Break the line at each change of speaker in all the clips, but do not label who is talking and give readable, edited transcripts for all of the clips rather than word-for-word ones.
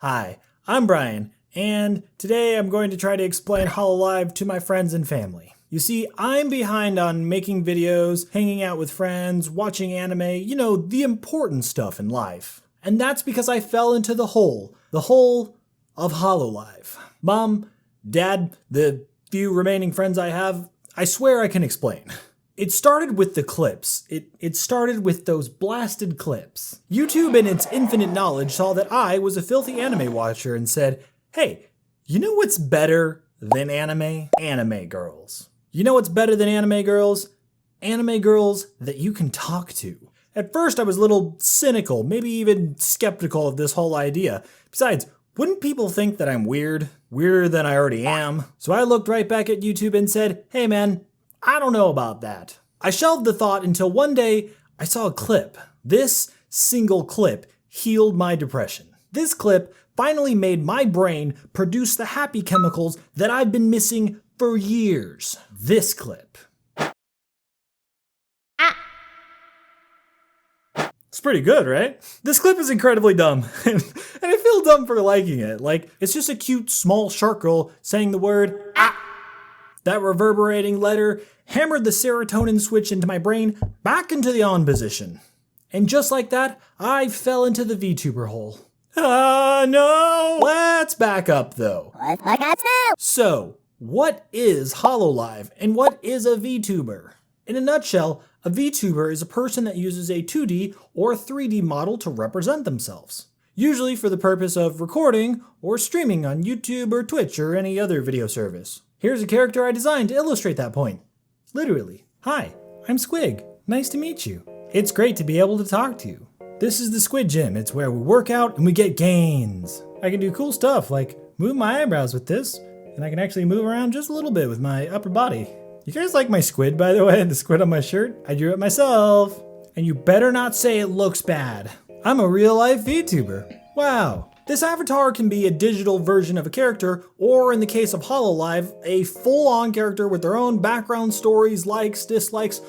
Hi, I'm Brian, and today I'm going to try to explain Hololive to my friends and family. You see, I'm behind on making videos, hanging out with friends, watching anime, the important stuff in life. And that's because I fell into the hole of Hololive. Mom, Dad, the few remaining friends I have, I swear I can explain. It started with the clips. It started with those blasted clips. YouTube in its infinite knowledge saw that I was a filthy anime watcher and said, hey, you know what's better than anime? Anime girls. You know what's better than anime girls? Anime girls that you can talk to. At first I was a little cynical, maybe even skeptical of this whole idea. Besides, wouldn't people think that I'm weird? Weirder than I already am? So I looked right back at YouTube and said, hey man, I don't know about that. I shelved the thought until one day I saw a clip. This single clip healed my depression. This clip finally made my brain produce the happy chemicals that I've been missing for years. This clip. It's pretty good, right? This clip is incredibly dumb, and I feel dumb for liking it. Like, it's just a cute small shark girl saying the word ah. That reverberating letter hammered the serotonin switch into my brain back into the on position. And just like that, I fell into the VTuber hole. No! Let's back up though. So, what is Hololive and what is a VTuber? In a nutshell, a VTuber is a person that uses a 2D or 3D model to represent themselves. Usually for the purpose of recording or streaming on YouTube or Twitch or any other video service. Here's a character I designed to illustrate that point. Literally. Hi, I'm Squig. Nice to meet you. It's great to be able to talk to you. This is the Squid Gym. It's where we work out and we get gains. I can do cool stuff like move my eyebrows with this, and I can actually move around just a little bit with my upper body. You guys like my squid, by the way? The squid on my shirt? I drew it myself. And you better not say it looks bad. I'm a real-life VTuber. Wow. This avatar can be a digital version of a character, or in the case of Hololive, a full-on character with their own background stories, likes, dislikes,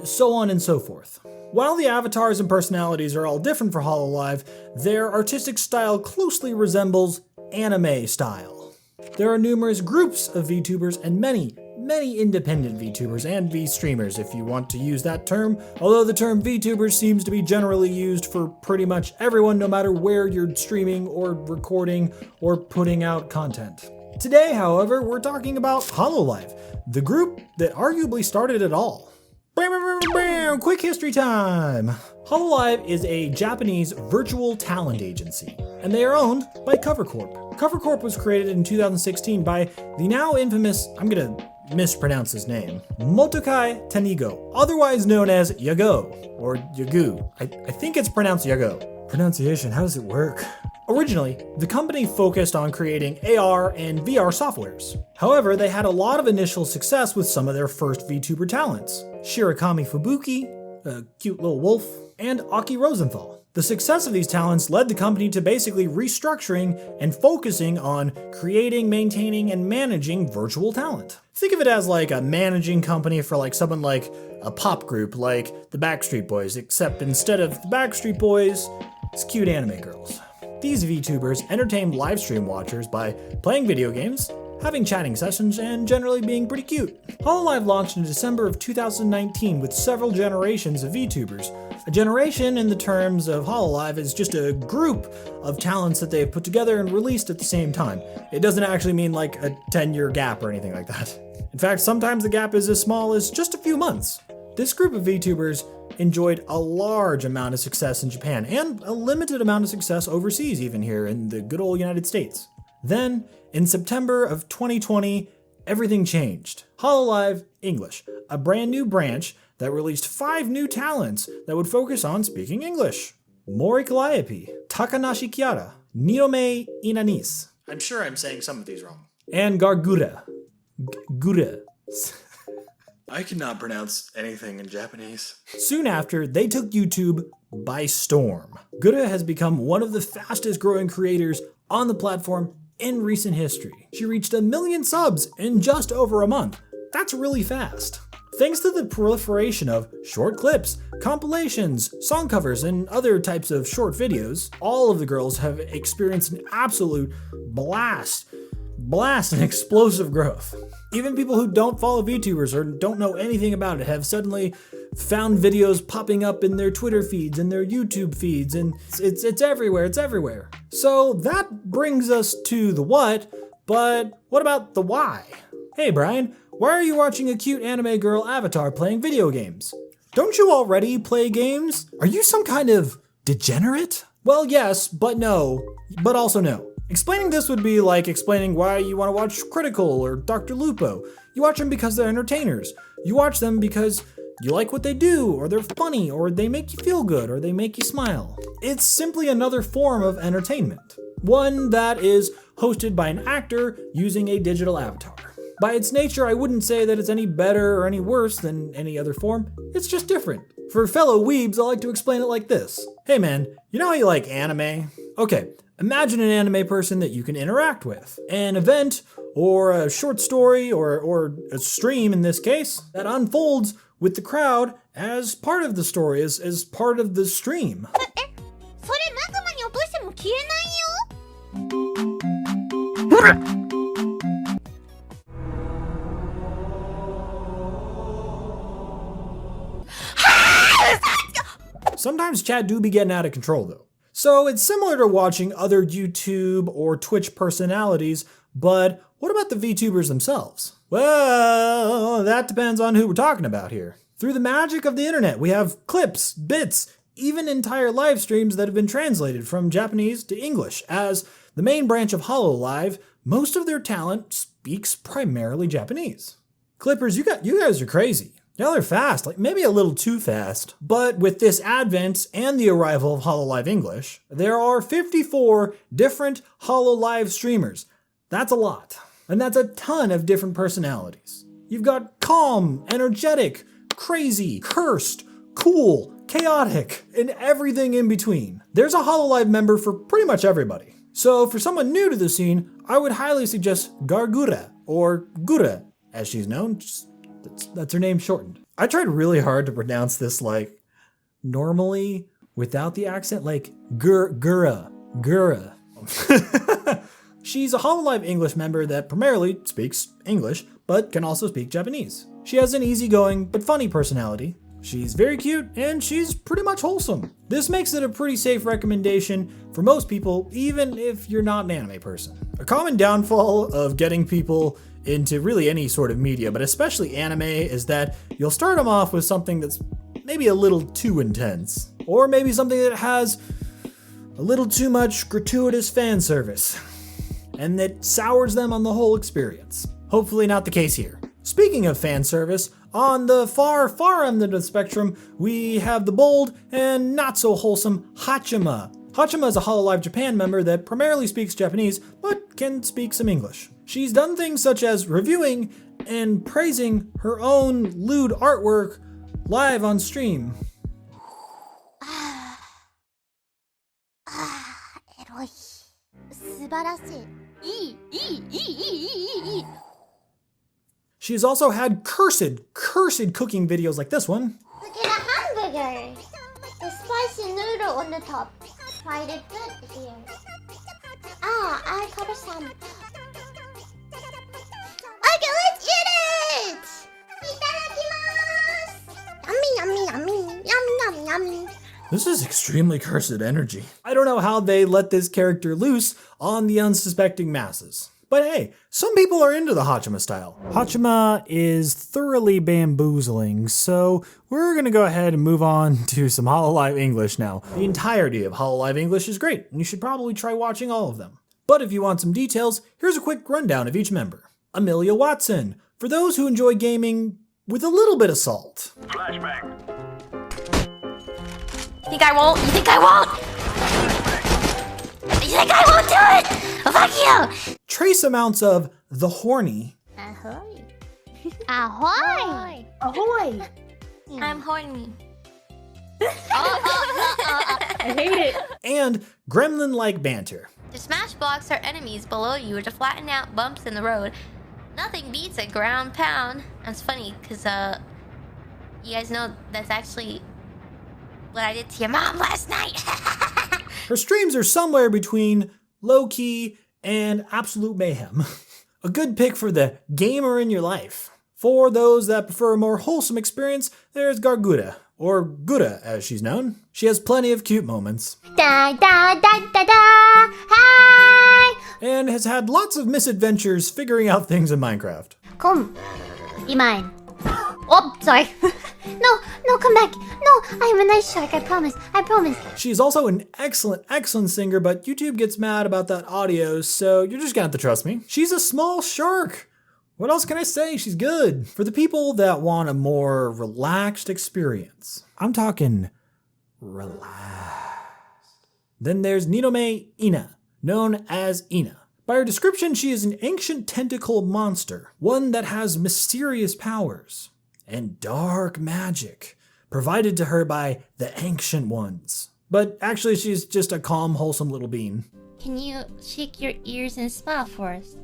so on and so forth. While the avatars and personalities are all different for Hololive, their artistic style closely resembles anime style. There are numerous groups of VTubers and many independent VTubers and V-streamers if you want to use that term, although the term VTubers seems to be generally used for pretty much everyone no matter where you're streaming or recording or putting out content. Today, however, we're talking about Hololive, the group that arguably started it all. Quick history time! Hololive is a Japanese virtual talent agency, and they are owned by Cover Corp. Cover Corp was created in 2016 by the now infamous, I'm gonna mispronounce his name, Motokai Tanigo, otherwise known as Yago, or Yagu. I think it's pronounced Yago. Pronunciation, how does it work? Originally, the company focused on creating AR and VR softwares. However, they had a lot of initial success with some of their first VTuber talents. Shirakami Fubuki, a cute little wolf, and Aki Rosenthal. The success of these talents led the company to basically restructuring and focusing on creating, maintaining, and managing virtual talent. Think of it as like a managing company for like someone like a pop group like the Backstreet Boys, except instead of the Backstreet Boys, it's cute anime girls. These VTubers entertain livestream watchers by playing video games, having chatting sessions, and generally being pretty cute. Hololive launched in December of 2019 with several generations of VTubers. A generation in the terms of Hololive is just a group of talents that they have put together and released at the same time. It doesn't actually mean like a 10-year gap or anything like that. In fact, sometimes the gap is as small as just a few months. This group of VTubers enjoyed a large amount of success in Japan and a limited amount of success overseas, even here in the good old United States. Then, in September of 2020, everything changed. Hololive English, a brand new branch that released 5 new talents that would focus on speaking English. Mori Calliope, Takanashi Kiara, Nirome Inanis. I'm sure I'm saying some of these wrong. And Gargura. Gura. I cannot pronounce anything in Japanese. Soon after, they took YouTube by storm. Gura has become one of the fastest growing creators on the platform in recent history. She reached 1 million subs in just over a month. that's really fast. Thanks to the proliferation of short clips, compilations, song covers, and other types of short videos, all of the girls have experienced an absolute blast and explosive growth. Even people who don't follow VTubers or don't know anything about it have suddenly found videos popping up in their Twitter feeds and their YouTube feeds, and it's everywhere. So that brings us to the what, but what about the why? Hey Brian, why are you watching a cute anime girl avatar playing video games? Don't you already play games? Are you some kind of degenerate? Well, yes, but no, but also no. Explaining this would be like explaining why you want to watch Critical or Dr. Lupo. You watch them because they're entertainers. You watch them because you like what they do, or they're funny, or they make you feel good, or they make you smile. It's simply another form of entertainment. One that is hosted by an actor using a digital avatar. By its nature, I wouldn't say that it's any better or any worse than any other form. It's just different. For fellow weebs, I like to explain it like this. Hey man, you know how you like anime? Okay, imagine an anime person that you can interact with. An event, or a short story, or a stream in this case, that unfolds with the crowd as part of the story, as part of the stream. Sometimes chat do be getting out of control though. So it's similar to watching other YouTube or Twitch personalities, but what about the VTubers themselves? Well, that depends on who we're talking about here. Through the magic of the internet, we have clips, bits, even entire live streams that have been translated from Japanese to English. As the main branch of Hololive, most of their talent speaks primarily Japanese. Clippers, you guys are crazy. Y'all are fast, like maybe a little too fast. But with this advent and the arrival of Hololive English, there are 54 different Hololive streamers. That's a lot. And that's a ton of different personalities. You've got calm, energetic, crazy, cursed, cool, chaotic, and everything in between. There's a Hololive member for pretty much everybody. So for someone new to the scene, I would highly suggest Gargura, or Gura, as she's known. That's her name shortened. I tried really hard to pronounce this like normally without the accent, like Gura. She's a Hololive English member that primarily speaks English, but can also speak Japanese. She has an easygoing but funny personality. She's very cute, and she's pretty much wholesome. This makes it a pretty safe recommendation for most people, even if you're not an anime person. A common downfall of getting people into really any sort of media, but especially anime, is that you'll start them off with something that's maybe a little too intense, or maybe something that has a little too much gratuitous fan service, and that sours them on the whole experience. Hopefully not the case here. Speaking of fan service, on the far end of the spectrum, we have the bold and not so wholesome Hachima. Hachima is a Hololive Japan member that primarily speaks Japanese, but can speak some English. She's done things such as reviewing and praising her own lewd artwork live on stream. She's also had cursed cooking videos like this one.
Look at a hamburger! The spicy noodle on the top. Fried it good here. I cover some. Okay, let's eat it! Itadakimasu! Yummy, yummy, yummy, yummy.
This is extremely cursed energy. I don't know how they let this character loose on the unsuspecting masses. But hey, some people are into the Hachima style. Hachima is thoroughly bamboozling, so we're gonna go ahead and move on to some Hololive English now. The entirety of Hololive English is great, and you should probably try watching all of them. But if you want some details, here's a quick rundown of each member. Amelia Watson, for those who enjoy gaming with a little bit of salt.
Flashback.
You think I won't? You think I won't? You think I won't do it? Fuck you!
Trace amounts of the horny.
Ahoy! Ahoy!
Ahoy!
I'm horny.
I hate it.
And gremlin-like banter.
To smash blocks or enemies below you or to flatten out bumps in the road,
Nothing beats a ground pound. That's funny, because, you guys know that's actually what I did to your mom last night.
Her streams are somewhere between low-key and absolute mayhem. A good pick for the gamer in your life. For those that prefer a more wholesome experience, there's Gargura, or Gura as she's known. She has plenty of cute moments.
Da da da da da. Hi.
And has had lots of misadventures figuring out things in Minecraft.
Come. Be mine. Oh, sorry. No, come back. No, I am a nice shark. I promise.
She's also an excellent singer, but YouTube gets mad about that audio, so you're just gonna have to trust me. She's a small shark. What else can I say? She's good. For the people that want a more relaxed experience, I'm talking relaxed. Then there's Ninome Ina, known as Ina. By her description, she is an ancient tentacle monster, one that has mysterious powers and dark magic provided to her by the Ancient Ones. But actually, she's just a calm, wholesome little bean.
Can you shake your ears and smile for us?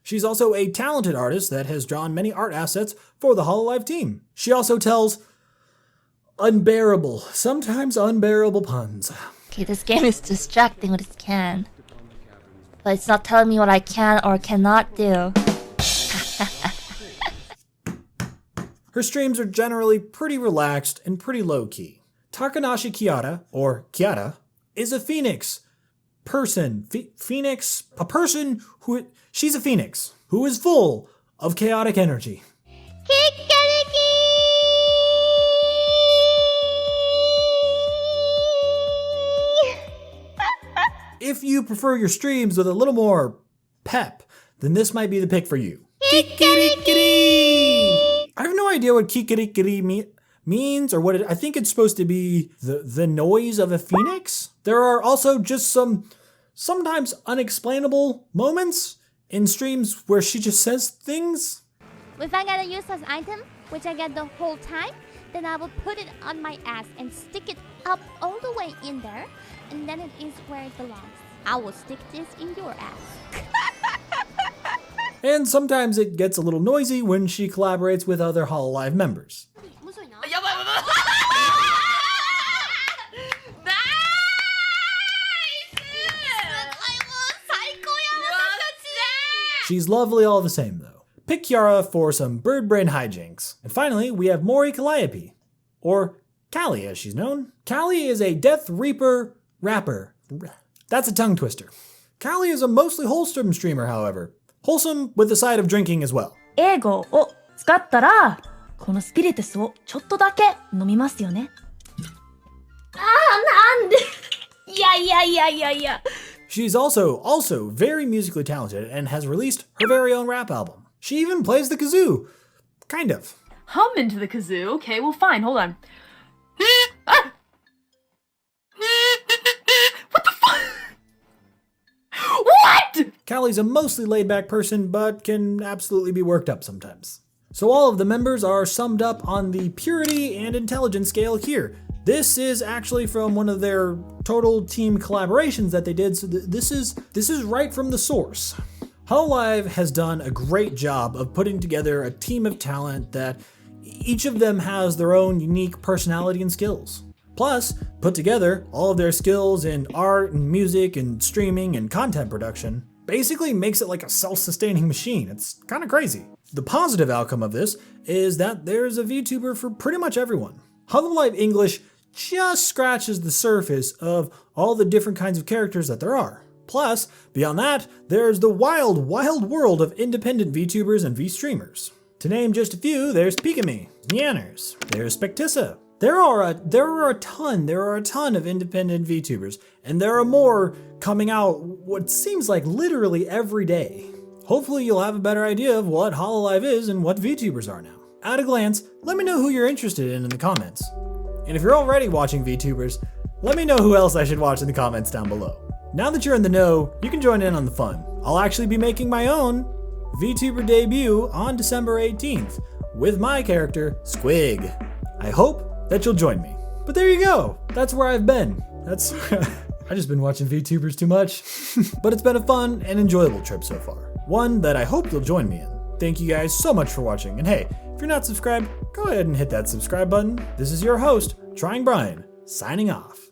She's also a talented artist that has drawn many art assets for the Hololive team. She also tells sometimes unbearable puns.
Okay, this game is distracting what it can. But it's not telling me what I can or cannot do.
Her streams are generally pretty relaxed and pretty low-key. Takanashi Kiara, or Kiara, is a phoenix person. Phoenix, a person who... She's a phoenix who is full of chaotic energy. If you prefer your streams with a little more pep, then this might be the pick for you. Kikirikiri! I have no idea what kikirikiri means or what I think it's supposed to be the noise of a phoenix. There are also just some sometimes unexplainable moments in streams where she just says things.
If I get a useless item, which I get the whole time, then I will put it on my ass and stick it up all the way in there, and then it is where it belongs. I will stick this in your ass.
And sometimes it gets a little noisy when she collaborates with other Hololive members. She's lovely all the same though. Pick Kiara for some bird brain hijinks. And finally, we have Mori Calliope, or Callie as she's known. Callie is a Death Reaper rapper. That's a tongue twister. Callie is a mostly wholesome streamer, however. Wholesome with the side of drinking as well.
英語を使ったらこのスピリテスをちょっとだけ飲みますよね。なんでいや。
She's also very musically talented and has released her very own rap album. She even plays the kazoo. Kind of.
Hum into the kazoo. Okay, well fine, hold on. What the fuck? What?
Callie's a mostly laid-back person, but can absolutely be worked up sometimes. So all of the members are summed up on the purity and intelligence scale here. This is actually from one of their total team collaborations that they did, so this is right from the source. Hololive has done a great job of putting together a team of talent that each of them has their own unique personality and skills. Plus, put together all of their skills in art and music and streaming and content production basically makes it like a self-sustaining machine. It's kind of crazy. The positive outcome of this is that there's a VTuber for pretty much everyone. Hololive English just scratches the surface of all the different kinds of characters that there are. Plus, beyond that, there's the wild world of independent VTubers and VStreamers. To name just a few, there's Pikami, Neanners, there's Spectissa. There are a ton of independent VTubers, and there are more coming out what seems like literally every day. Hopefully you'll have a better idea of what Hololive is and what VTubers are now. At a glance, let me know who you're interested in the comments. And if you're already watching VTubers, let me know who else I should watch in the comments down below. Now that you're in the know, you can join in on the fun. I'll actually be making my own VTuber debut on December 18th with my character, Squig. I hope that you'll join me. But there you go. That's where I've been. That's I just been watching VTubers too much. But it's been a fun and enjoyable trip so far. One that I hope you'll join me in. Thank you guys so much for watching, and hey, if you're not subscribed, go ahead and hit that subscribe button. This is your host, Trying Brian, signing off.